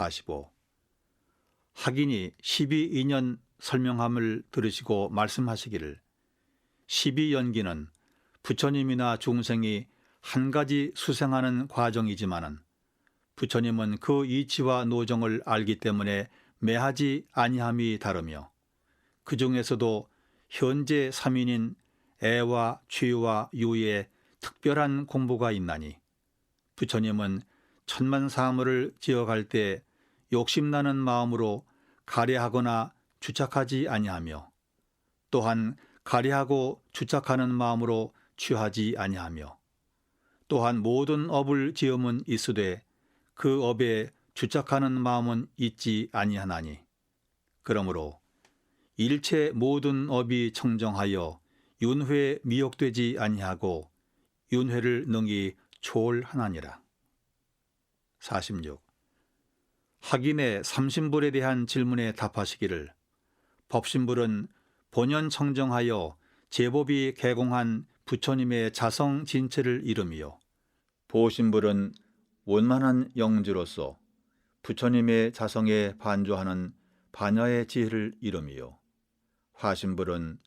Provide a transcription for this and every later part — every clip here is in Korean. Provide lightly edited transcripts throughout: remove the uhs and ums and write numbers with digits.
45. 학인이 12인연 설명함을 들으시고 말씀하시기를, 12연기는 부처님이나 중생이 한 가지 수생하는 과정이지만은 부처님은 그 이치와 노정을 알기 때문에 매하지 아니함이 다르며, 그 중에서도 현재 3인인 애와 취와 유의 특별한 공부가 있나니, 부처님은 천만 사물을 지어갈 때 욕심나는 마음으로 가려하거나 주착하지 아니하며, 또한 가려하고 주착하는 마음으로 취하지 아니하며, 또한 모든 업을 지음은 있으되 그 업에 주착하는 마음은 있지 아니하나니, 그러므로 일체 모든 업이 청정하여 윤회에 미혹되지 아니하고 윤회를 능히 초월하나니라. 46. 학인의 삼신불에 대한 질문에 답하시기를, 법신불은 본연 청정하여 제법이 개공한 부처님의 자성 진체를 이름이요, 보신불은 원만한 영지로서 부처님의 자성에 반조하는 반야의 지혜를 이름이요, 화신불은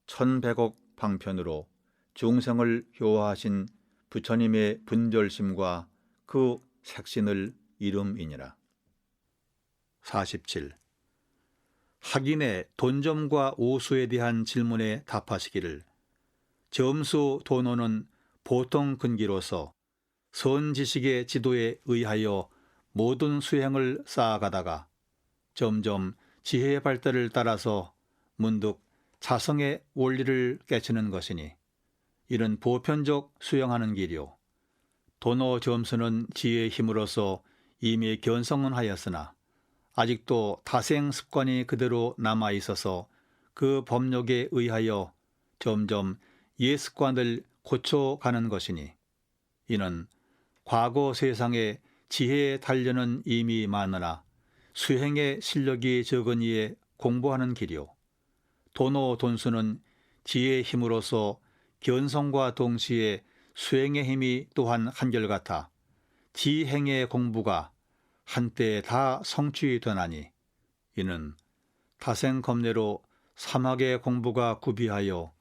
천백억 방편으로 중생을 교화하신 부처님의 분별심과 그 색신을 이름이니라. 47. 학인의 돈점과 오수에 대한 질문에 답하시기를, 점수 도노는 보통 근기로서 선지식의 지도에 의하여 모든 수행을 쌓아가다가 점점 지혜의 발달을 따라서 문득 자성의 원리를 깨치는 것이니, 이는 보편적 수행하는 길이요, 도노 점수는 지혜의 힘으로서 이미 견성은 하였으나 아직도 타생 습관이 그대로 남아있어서 그 법력에 의하여 점점 옛 습관을 고쳐가는 것이니, 이는 과거 세상에 지혜의 단련은 이미 많으나 수행의 실력이 적은 이에 공부하는 길이요, 도노 돈수는 지혜의 힘으로서 견성과 동시에 수행의 힘이 또한 한결같아 지행의 공부가 한때 다 성취되나니, 이는 타생겁내로 사막의 공부가 구비하여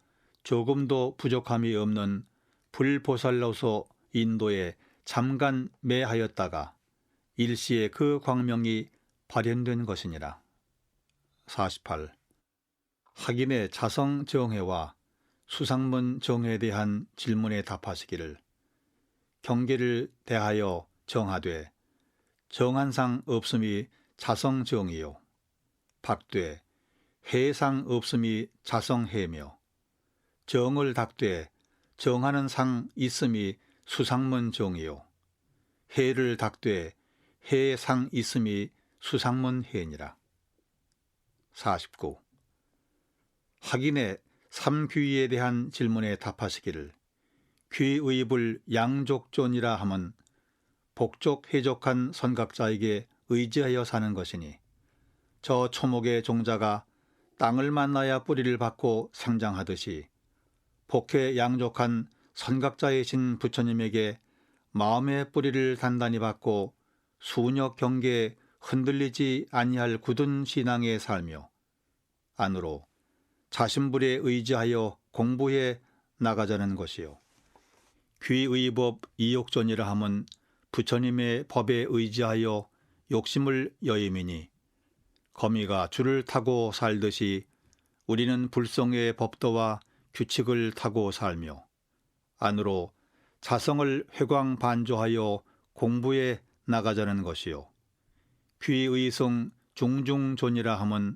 조금도 부족함이 없는 불보살로서 인도에 잠깐 매하였다가 일시에 그 광명이 발현된 것이니라. 48. 학인의 자성 정회와 수상문 정회에 대한 질문에 답하시기를, 경계를 대하여 정하되 정한상 없음이 자성정이요, 박되 해상 없음이 자성해며, 정을 닦되 정하는 상 있음이 수상문 정이요, 해를 닦되 해상 있음이 수상문 해니라. 49. 학인의 삼귀에 대한 질문에 답하시기를, 귀의불 양족존이라 함은 복족해족한 선각자에게 의지하여 사는 것이니, 저 초목의 종자가 땅을 만나야 뿌리를 받고 생장하듯이 복해 양족한 선각자이신 부처님에게 마음의 뿌리를 단단히 받고 수녀 경계에 흔들리지 아니할 굳은 신앙에 살며 안으로 자신불에 의지하여 공부해 나가자는 것이요, 귀의법 이욕존이라 함은 부처님의 법에 의지하여 욕심을 여임이니, 거미가 줄을 타고 살듯이 우리는 불성의 법도와 규칙을 타고 살며 안으로 자성을 회광반조하여 공부해 나가자는 것이요, 귀의성 중중존이라 함은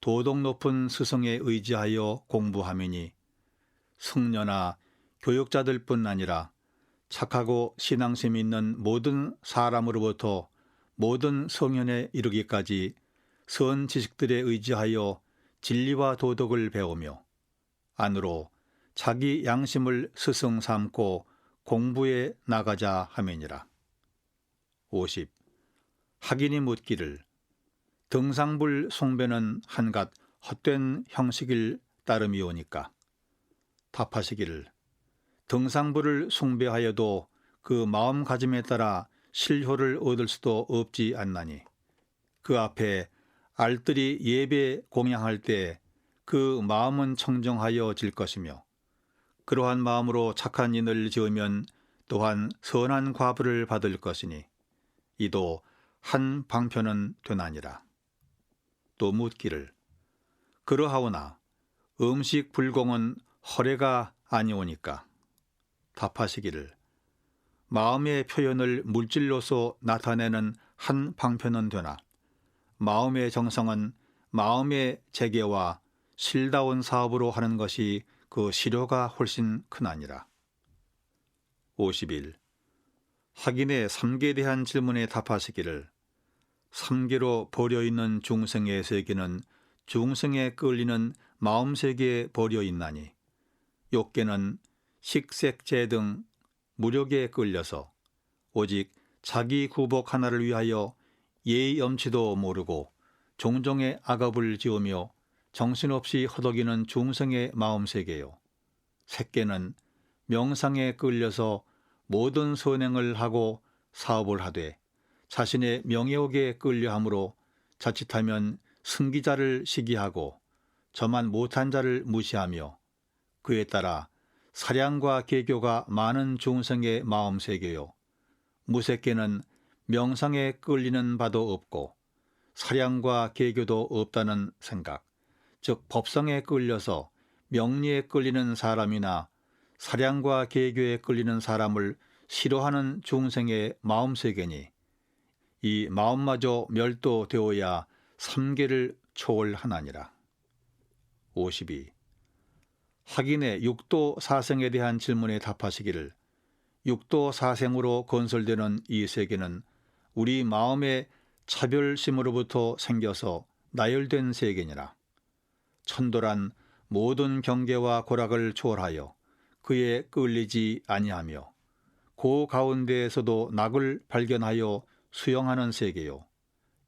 도덕 높은 스승에 의지하여 공부함이니, 승려나 교육자들뿐 아니라 착하고 신앙심 있는 모든 사람으로부터 모든 성현에 이르기까지 선 지식들에 의지하여 진리와 도덕을 배우며 안으로 자기 양심을 스승 삼고 공부해 나가자 하매니라. 50. 학인이 묻기를, 등상불 숭배는 한갓 헛된 형식일 따름이오니까. 답하시기를, 등상불을 숭배하여도 그 마음가짐에 따라 실효를 얻을 수도 없지 않나니, 그 앞에 알뜰히 예배 공양할 때 그 마음은 청정하여질 것이며 그러한 마음으로 착한 인을 지으면 또한 선한 과부를 받을 것이니 이도 한 방편은 되나니라. 또 묻기를 그러하오나 음식 불공은 허례가 아니오니까 답하시기를 마음의 표현을 물질로서 나타내는 한 방편은 되나 마음의 정성은 마음의 재개와 실다운 사업으로 하는 것이 그 실효가 훨씬 크나니라. 51. 학인의 삼계에 대한 질문에 답하시기를 삼계로 버려있는 중생의 세계는 중생에 끌리는 마음세계에 버려있나니 욕계는 식색재 등 무력에 끌려서 오직 자기 구복 하나를 위하여 예의 염치도 모르고 종종의 악업을 지으며 정신없이 허덕이는 중생의 마음세계요. 색계는 명상에 끌려서 모든 선행을 하고 사업을 하되 자신의 명예욕에 끌려함으로 자칫하면 승기자를 시기하고 저만 못한 자를 무시하며 그에 따라 사량과 계교가 많은 중생의 마음세계요. 무색계는 명상에 끌리는 바도 없고 사량과 계교도 없다는 생각, 즉 법성에 끌려서 명리에 끌리는 사람이나 사량과 계교에 끌리는 사람을 싫어하는 중생의 마음세계니 이 마음마저 멸도되어야 삼계를 초월하나니라. 52. 학인의 육도 사생에 대한 질문에 답하시기를 육도 사생으로 건설되는 이 세계는 우리 마음의 차별심으로부터 생겨서 나열된 세계니라. 천도란 모든 경계와 고락을 초월하여 그에 끌리지 아니하며 그 가운데에서도 낙을 발견하여 수용하는 세계요.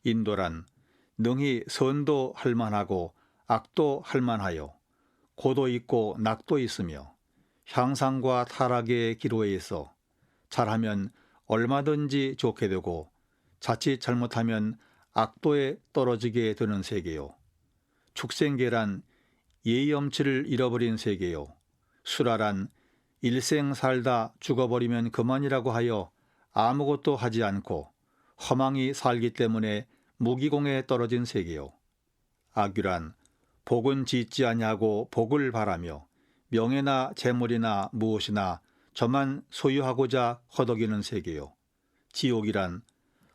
인도란 능히 선도 할 만하고 악도 할 만하여 고도 있고 낙도 있으며 향상과 타락의 기로에 있어 잘하면 얼마든지 좋게 되고 자칫 잘못하면 악도에 떨어지게 되는 세계요. 축생계란 예의엄치를 잃어버린 세계요. 수라란 일생 살다 죽어버리면 그만이라고 하여 아무것도 하지 않고 허망히 살기 때문에 무기공에 떨어진 세계요. 악유란 복은 짓지 아니하고 복을 바라며 명예나 재물이나 무엇이나 저만 소유하고자 허덕이는 세계요. 지옥이란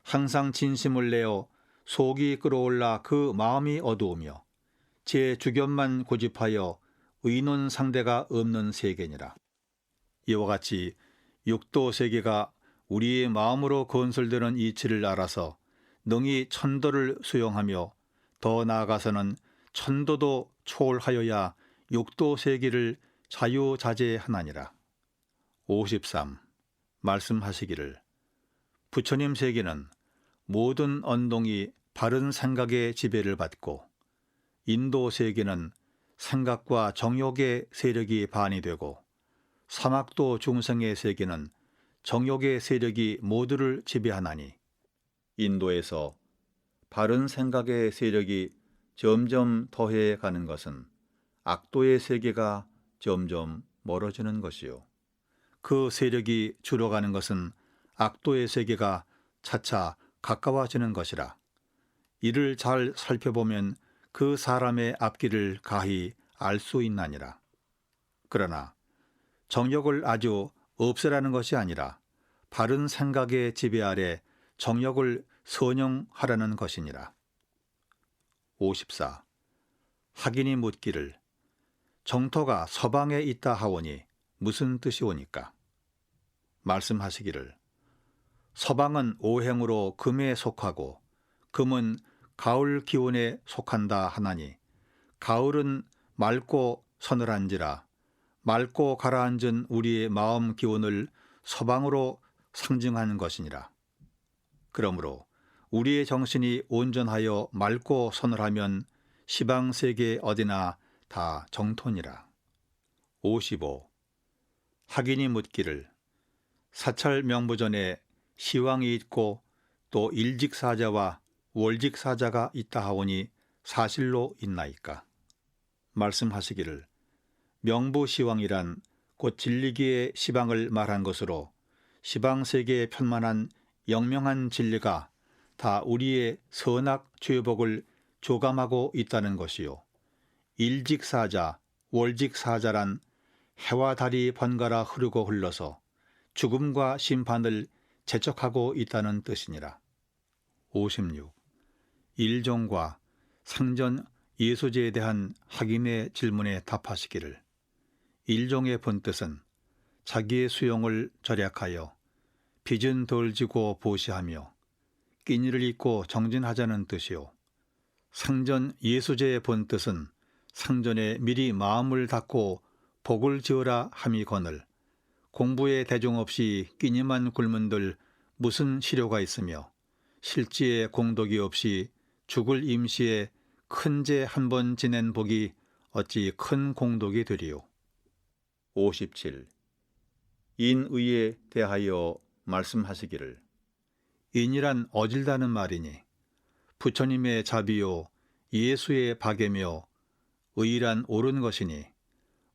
항상 진심을 내어 속이 끓어올라 그 마음이 어두우며 제 주견만 고집하여 의논 상대가 없는 세계니라. 이와 같이 육도 세계가 우리의 마음으로 건설되는 이치를 알아서 능히 천도를 수용하며 더 나아가서는 천도도 초월하여야 육도 세계를 자유자재하나니라. 53. 말씀하시기를 부처님 세계는 모든 언동이 바른 생각의 지배를 받고 인도 세계는 생각과 정욕의 세력이 반이 되고 사막도 중생의 세계는 정욕의 세력이 모두를 지배하나니 인도에서 바른 생각의 세력이 점점 더해 가는 것은 악도의 세계가 점점 멀어지는 것이요. 그 세력이 줄어가는 것은 악도의 세계가 차차 가까워지는 것이라. 이를 잘 살펴보면 그 사람의 앞길을 가히 알 수 있나니라. 그러나 정욕을 아주 없애라는 것이 아니라 바른 생각의 지배 아래 정욕을 선용하라는 것이니라. 54. 학인이 묻기를 정토가 서방에 있다 하오니 무슨 뜻이오니까? 말씀하시기를 서방은 오행으로 금에 속하고 금은 가을 기운에 속한다 하나니 가을은 맑고 서늘한지라 맑고 가라앉은 우리의 마음 기운을 서방으로 상징하는 것이니라. 그러므로 우리의 정신이 온전하여 맑고 서늘하면 시방세계 어디나 다 정토니라. 55. 학인이 묻기를 사찰 명부전에 시왕이 있고 또 일직사자와 월직사자가 있다 하오니 사실로 있나이까? 말씀하시기를 명부시왕이란 곧 진리기의 시방을 말한 것으로 시방세계에 편만한 영명한 진리가 다 우리의 선악 죄복을 조감하고 있다는 것이요. 일직사자, 월직사자란 해와 달이 번갈아 흐르고 흘러서 죽음과 심판을 재촉하고 있다는 뜻이니라. 56. 일종과 상전 예수제에 대한 학인의 질문에 답하시기를 일종의 본뜻은 자기의 수용을 절약하여 빚은 덜 지고 보시하며 끼니를 잊고 정진하자는 뜻이요. 상전 예수제의 본뜻은 상전에 미리 마음을 닫고 복을 지어라 함이거늘 공부에 대중 없이 끼니만 굶은들 무슨 실효가 있으며 실지에 공덕이 없이 죽을 임시에 큰 죄 한 번 지낸 복이 어찌 큰 공덕이 되리요. 57. 인의에 대하여 말씀하시기를 인이란 어질다는 말이니 부처님의 자비요 예수의 박애며 의란 옳은 것이니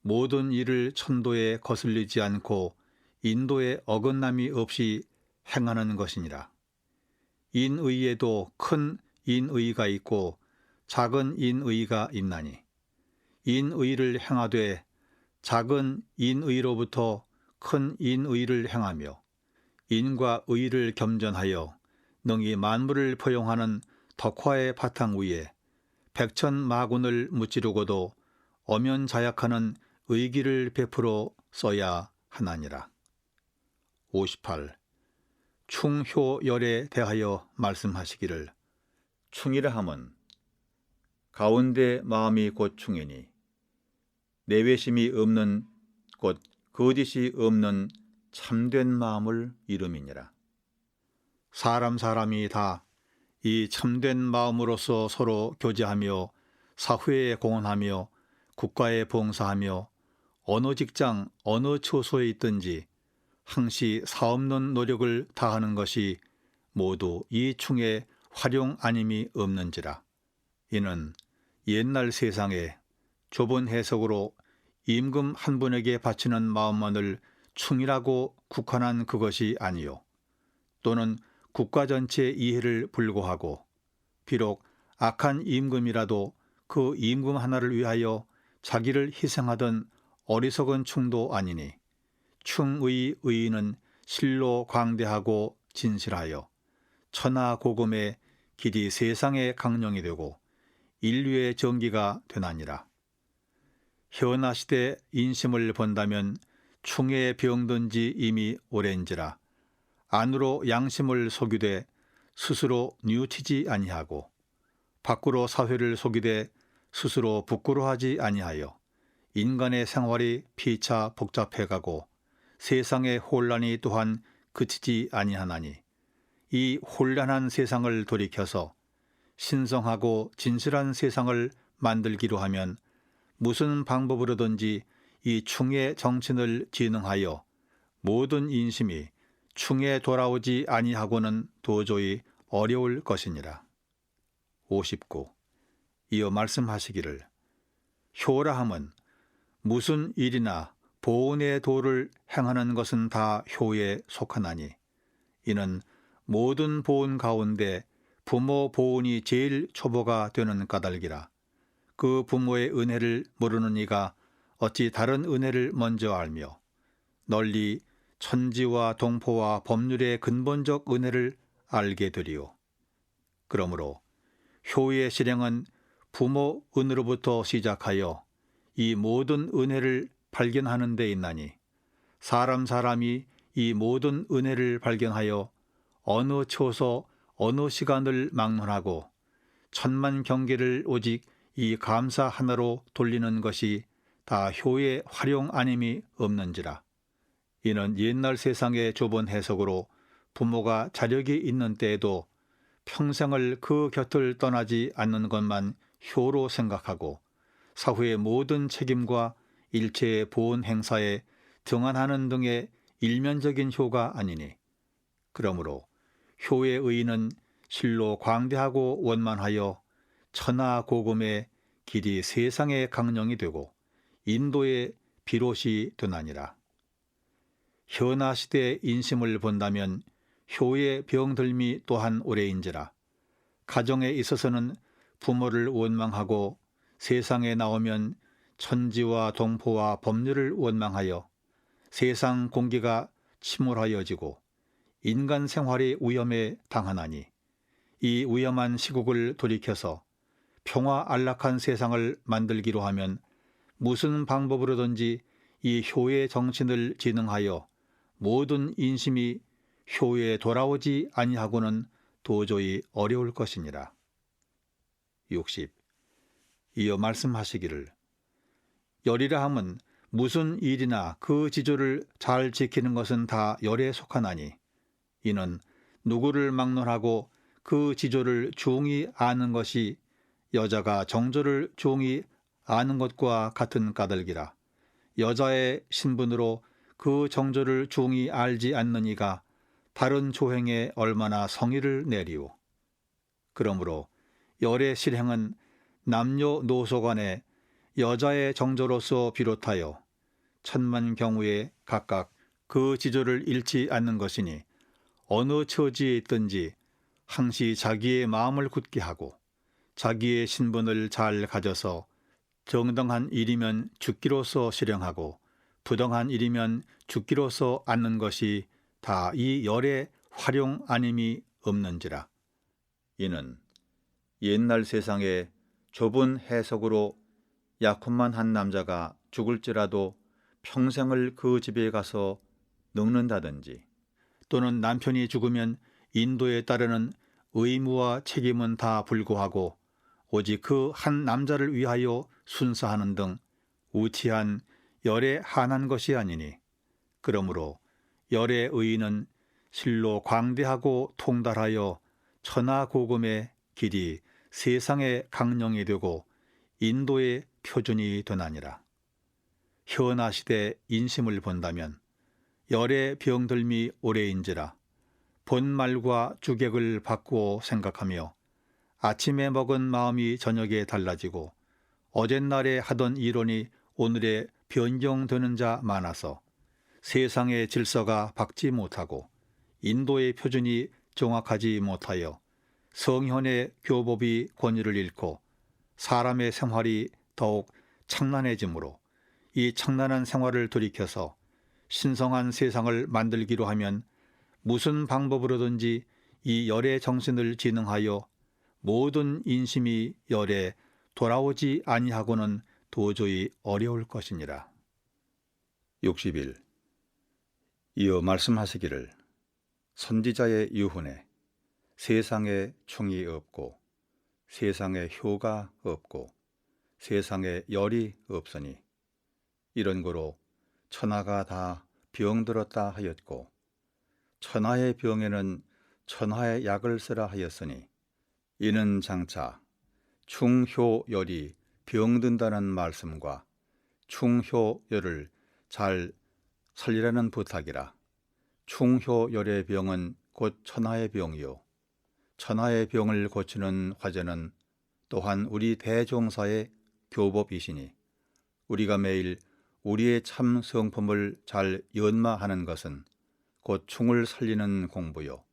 모든 일을 천도에 거슬리지 않고 인도에 어긋남이 없이 행하는 것이니라. 인의에도 큰 인의가 있고 작은 인의가 있나니 인의를 행하되 작은 인의로부터 큰 인의를 행하며 인과 의를 겸전하여 능히 만물을 포용하는 덕화의 바탕 위에 백천마군을 무찌르고도 엄연자약하는 의기를 베풀어 써야 하나니라. 58. 충효열에 대하여 말씀하시기를 충이라 함은 가운데 마음이 곧 충이니 내외심이 없는 곧 거짓이 없는 참된 마음을 이름이니라. 사람이 다 이 참된 마음으로서 서로 교제하며 사회에 공헌하며 국가에 봉사하며 어느 직장 어느 처소에 있든지 항시 사없는 노력을 다하는 것이 모두 이 충의 활용 아님이 없는지라. 이는 옛날 세상에 좁은 해석으로 임금 한 분에게 바치는 마음만을 충이라고 국한한 그것이 아니요 또는 국가 전체 이해를 불고하고 비록 악한 임금이라도 그 임금 하나를 위하여 자기를 희생하던 어리석은 충도 아니니 충의 의인은 실로 광대하고 진실하여 천하고금의 길이 세상의 강령이 되고 인류의 정기가 되나니라. 현아시대 인심을 본다면 충에 병든 지 이미 오랜지라 안으로 양심을 속이되 스스로 뉘우치지 아니하고 밖으로 사회를 속이되 스스로 부끄러워하지 아니하여 인간의 생활이 피차 복잡해가고 세상의 혼란이 또한 그치지 아니하나니 이 혼란한 세상을 돌이켜서 신성하고 진실한 세상을 만들기로 하면 무슨 방법으로든지 이 충의 정신을 진흥하여 모든 인심이 충에 돌아오지 아니하고는 도저히 어려울 것이니라. 59. 이어 말씀하시기를 효라 함은 무슨 일이나 보온의 도를 행하는 것은 다 효에 속하나니 이는 모든 보온 가운데 부모 보온이 제일 초보가 되는 까닭이라. 그 부모의 은혜를 모르는 이가 어찌 다른 은혜를 먼저 알며 널리 천지와 동포와 법률의 근본적 은혜를 알게 되리요. 그러므로 효의 실행은 부모 은으로부터 시작하여 이 모든 은혜를 발견하는 데 있나니 사람이 이 모든 은혜를 발견하여 어느 처소 어느 시간을 막론하고 천만 경계를 오직 이 감사 하나로 돌리는 것이 다 효의 활용 아님이 없는지라. 이는 옛날 세상의 좁은 해석으로 부모가 자력이 있는 때에도 평생을 그 곁을 떠나지 않는 것만 효로 생각하고 사회의 모든 책임과 일체의 보온 행사에 등한하는 등의 일면적인 효가 아니니 그러므로 효의 의의는 실로 광대하고 원만하여 천하고금의 길이 세상의 강령이 되고 인도의 비롯이 되나니라. 현하 시대의 인심을 본다면 효의 병들미 또한 오래인지라. 가정에 있어서는 부모를 원망하고 세상에 나오면 천지와 동포와 법률을 원망하여 세상 공기가 침울하여지고 인간 생활이 위험에 당하나니 이 위험한 시국을 돌이켜서 평화 안락한 세상을 만들기로 하면 무슨 방법으로든지 이 효의 정신을 지능하여 모든 인심이 효에 돌아오지 아니하고는 도저히 어려울 것이니라. 60. 이어 말씀하시기를 열이라 함은 무슨 일이나 그 지조를 잘 지키는 것은 다 열에 속하나니 이는 누구를 막론하고 그 지조를 중히 아는 것이 여자가 정조를 중히 아는 것과 같은 까닭이라. 여자의 신분으로 그 정조를 중히 알지 않는 이가 다른 조행에 얼마나 성의를 내리오. 그러므로 열의 실행은 남녀노소 간에 여자의 정조로서 비롯하여 천만 경우에 각각 그 지조를 잃지 않는 것이니 어느 처지에 있든지 항시 자기의 마음을 굳게 하고 자기의 신분을 잘 가져서 정당한 일이면 죽기로서 실행하고 부당한 일이면 죽기로서 않는 것이 다 이 열의 활용 아님이 없는지라. 이는 옛날 세상에 좁은 해석으로 약혼만 한 남자가 죽을지라도 평생을 그 집에 가서 늙는다든지 또는 남편이 죽으면 인도에 따르는 의무와 책임은 다 불구하고 오직 그 한 남자를 위하여 순사하는 등 우치한 열에 한한 것이 아니니 그러므로 열의 의인은 실로 광대하고 통달하여 천하고금의 길이 세상의 강령이 되고 인도의 표준이 되나니라. 현하 시대 인심을 본다면 열의 병들미 오래인지라 본말과 주객을 바꾸어 생각하며 아침에 먹은 마음이 저녁에 달라지고 어젯날에 하던 이론이 오늘에 변경되는 자 많아서 세상의 질서가 박지 못하고 인도의 표준이 정확하지 못하여 성현의 교법이 권위를 잃고 사람의 생활이 더욱 창난해지므로 이 창난한 생활을 돌이켜서 신성한 세상을 만들기로 하면 무슨 방법으로든지 이 열의 정신을 지능하여 모든 인심이 열에 돌아오지 아니하고는 도저히 어려울 것이니라. 61. 이어 말씀하시기를 선지자의 유훈에 세상에 충이 없고 세상에 효가 없고 세상에 열이 없으니 이런 거로 천하가 다 병들었다 하였고 천하의 병에는 천하의 약을 쓰라 하였으니 이는 장차 충효열이 병든다는 말씀과 충효열을 잘 살리라는 부탁이라. 충효열의 병은 곧 천하의 병이요 천하의 병을 고치는 화제는 또한 우리 대종사의 교법이시니 우리가 매일 우리의 참 성품을 잘 연마하는 것은 곧 충을 살리는 공부요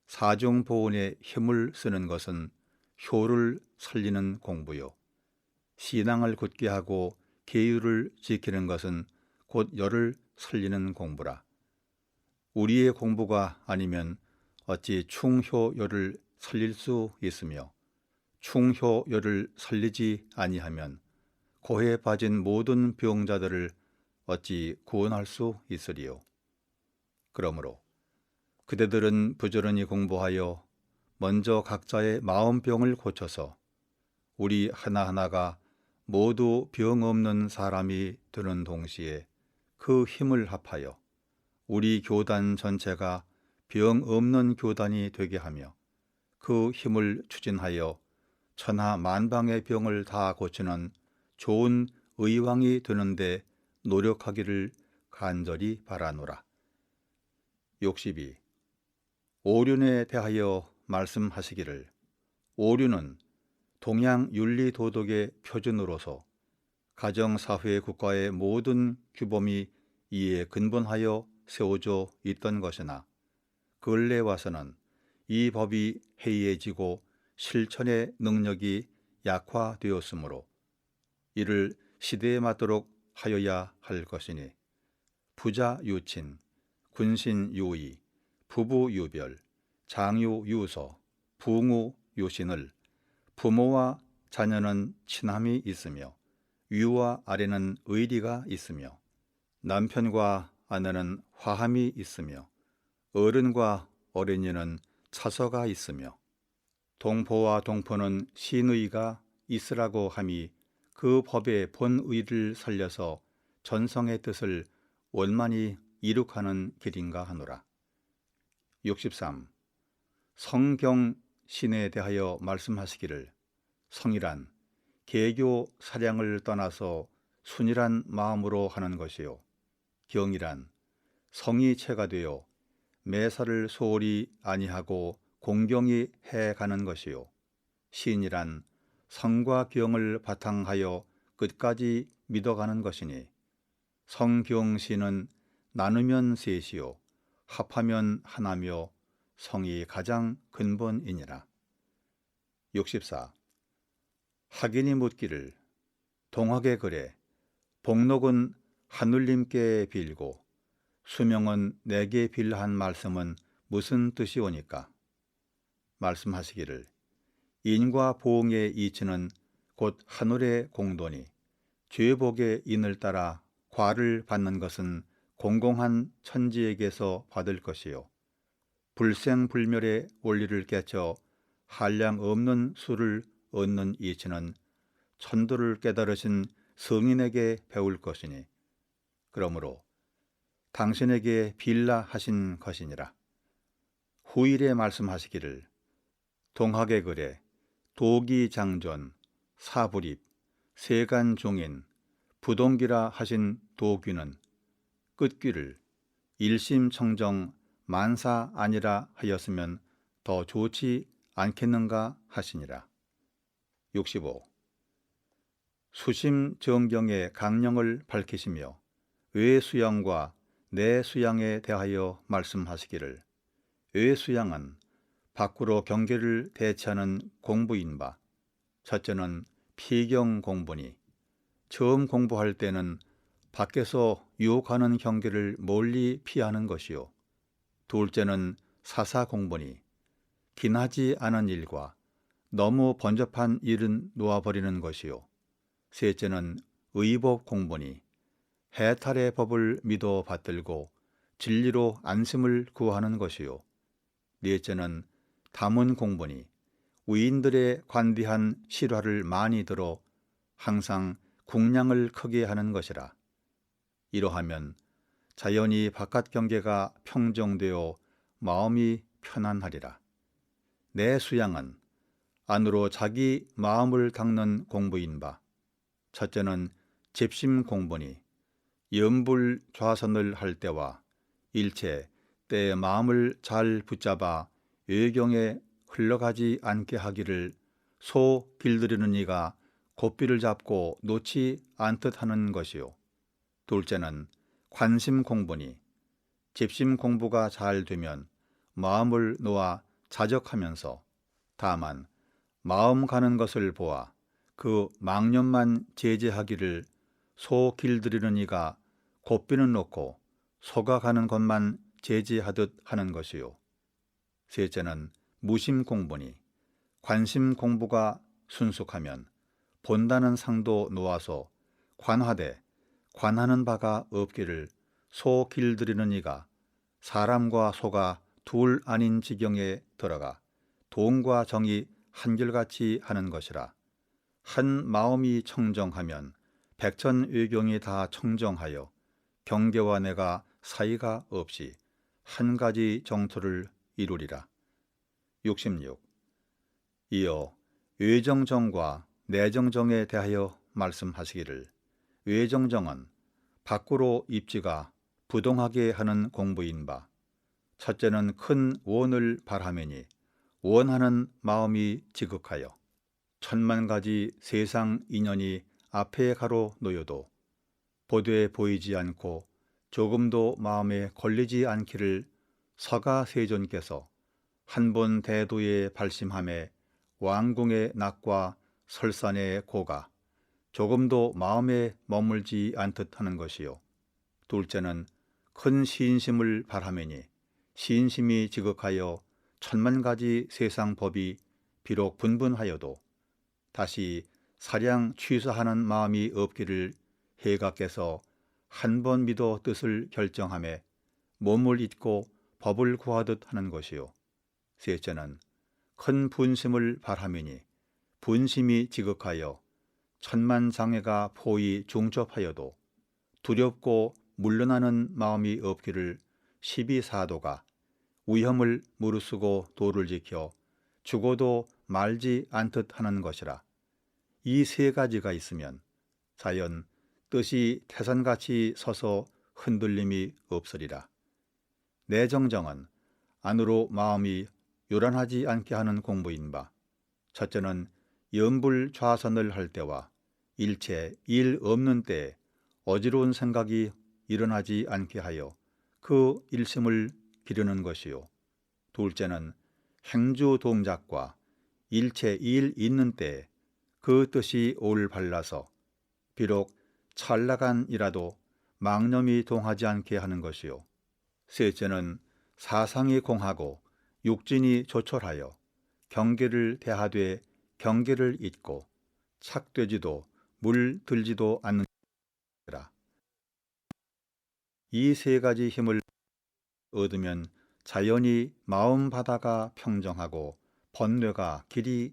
사중보온의 힘을 쓰는 것은 효를 살리는 공부요 신앙을 굳게 하고 계율을 지키는 것은 곧 열을 살리는 공부라. 우리의 공부가 아니면 어찌 충효열을 살릴 수 있으며 충효열을 살리지 아니하면 고해 빠진 모든 병자들을 어찌 구원할 수 있으리요. 그러므로 그대들은 부지런히 공부하여 먼저 각자의 마음병을 고쳐서 우리 하나하나가 모두 병 없는 사람이 되는 동시에 그 힘을 합하여 우리 교단 전체가 병 없는 교단이 되게 하며 그 힘을 추진하여 천하 만방의 병을 다 고치는 좋은 의왕이 되는데 노력하기를 간절히 바라노라. 62. 오륜에 대하여 말씀하시기를 오류는 동양 윤리 도덕의 표준으로서 가정사회 국가의 모든 규범이 이에 근본하여 세워져 있던 것이나 근래 와서는 이 법이 해이해지고 실천의 능력이 약화되었으므로 이를 시대에 맞도록 하여야 할 것이니 부자 유친, 군신 유의, 부부 유별, 장유 유서, 붕우 유신을 부모와 자녀는 친함이 있으며 위와 아래는 의리가 있으며 남편과 아내는 화함이 있으며 어른과 어린이는 차서가 있으며 동포와 동포는 신의가 있으라고 함이 그 법의 본의를 살려서 전성의 뜻을 원만히 이룩하는 길인가 하노라. 63. 성경신에 대하여 말씀하시기를 성이란 계교 사량을 떠나서 순일한 마음으로 하는 것이요 경이란 성이 체가 되어 매사를 소홀히 아니하고 공경히 해가는 것이요 신이란 성과 경을 바탕하여 끝까지 믿어가는 것이니 성경신은 나누면 셋이요 합하면 하나며 성이 가장 근본이니라. 64. 학인이 묻기를 동학의 글에 복록은 하늘님께 빌고 수명은 내게 빌한 말씀은 무슨 뜻이오니까? 말씀하시기를 인과 보응의 이치는 곧 하늘의 공도니 죄복의 인을 따라 과를 받는 것은 공공한 천지에게서 받을 것이요 불생불멸의 원리를 깨쳐 한량 없는 수를 얻는 이치는 천도를 깨달으신 성인에게 배울 것이니 그러므로 당신에게 빌라 하신 것이니라. 후일에 말씀하시기를 동학의 글에 도기장존, 사불입, 세간종인, 부동기라 하신 도귀는 끝귀를 일심청정 만사 아니라 하였으면 더 좋지 않겠는가 하시니라. 65. 수심정경의 강령을 밝히시며 외수양과 내수양에 대하여 말씀하시기를 외수양은 밖으로 경계를 대치하는 공부인 바 첫째는 피경 공부니 처음 공부할 때는 밖에서 유혹하는 경계를 멀리 피하는 것이요 둘째는 사사 공부니 기나지 않은 일과 너무 번잡한 일은 놓아버리는 것이요 셋째는 의법 공부니 해탈의 법을 믿어 받들고 진리로 안심을 구하는 것이요 넷째는 담은 공부니 위인들의 관대한 실화를 많이 들어 항상 궁량을 크게 하는 것이라. 이러하면 자연히 바깥 경계가 평정되어 마음이 편안하리라. 내 수양은 안으로 자기 마음을 닦는 공부인 바 첫째는 집심 공부니 염불 좌선을 할 때와 일체 때의 마음을 잘 붙잡아 외경에 흘러가지 않게 하기를 소 길들이는 이가 고삐를 잡고 놓지 않듯 하는 것이요 둘째는 관심 공부니 집심 공부가 잘 되면 마음을 놓아 자적하면서 다만 마음 가는 것을 보아 그 망념만 제재하기를 소 길들이는 이가 고삐는 놓고 소가 가는 것만 제재하듯 하는 것이요 셋째는 무심 공부니 관심 공부가 순숙하면 본다는 상도 놓아서 관하되 관하는 바가 없기를 소 길들이는 이가 사람과 소가 둘 아닌 지경에 들어가 돈과 정이 한결같이 하는 것이라. 한 마음이 청정하면 백천외경이 다 청정하여 경계와 내가 사이가 없이 한 가지 정토를 이루리라. 66. 이어 외정정과 내정정에 대하여 말씀하시기를 외정정은 밖으로 입지가 부동하게 하는 공부인 바 첫째는 큰 원을 바라매니 원하는 마음이 지극하여 천만 가지 세상 인연이 앞에 가로 놓여도 보되 보이지 않고 조금도 마음에 걸리지 않기를 서가세존께서 한 번 대도에 발심함에 왕궁의 낙과 설산의 고가 조금도 마음에 머물지 않듯 하는 것이요. 둘째는 큰 시인심을 바라매니 시인심이 지극하여 천만 가지 세상 법이 비록 분분하여도 다시 사량 취사하는 마음이 없기를 해가께서 한 번 믿어 뜻을 결정함에 몸을 잊고 법을 구하듯 하는 것이요. 셋째는 큰 분심을 바라매니 분심이 지극하여 천만 장애가 포위 중첩하여도 두렵고 물러나는 마음이 없기를 12사도가 위험을 무릅쓰고 도를 지켜 죽어도 말지 않듯 하는 것이라. 이 세 가지가 있으면 자연 뜻이 태산같이 서서 흔들림이 없으리라. 내정정은 안으로 마음이 요란하지 않게 하는 공부인 바, 첫째는 염불좌선을 할 때와 일체 일 없는 때에 어지러운 생각이 일어나지 않게 하여 그 일심을 기르는 것이요. 둘째는 행주 동작과 일체 일 있는 때에 그 뜻이 올발라서 비록 찰나간이라도 망념이 동하지 않게 하는 것이요. 셋째는 사상이 공하고 육진이 조촐하여 경계를 대하되 경계를 잊고 착되지도 물들지도 않는다. 이 세 가지 힘을 얻으면 자연히 마음 바다가 평정하고 번뇌가 길이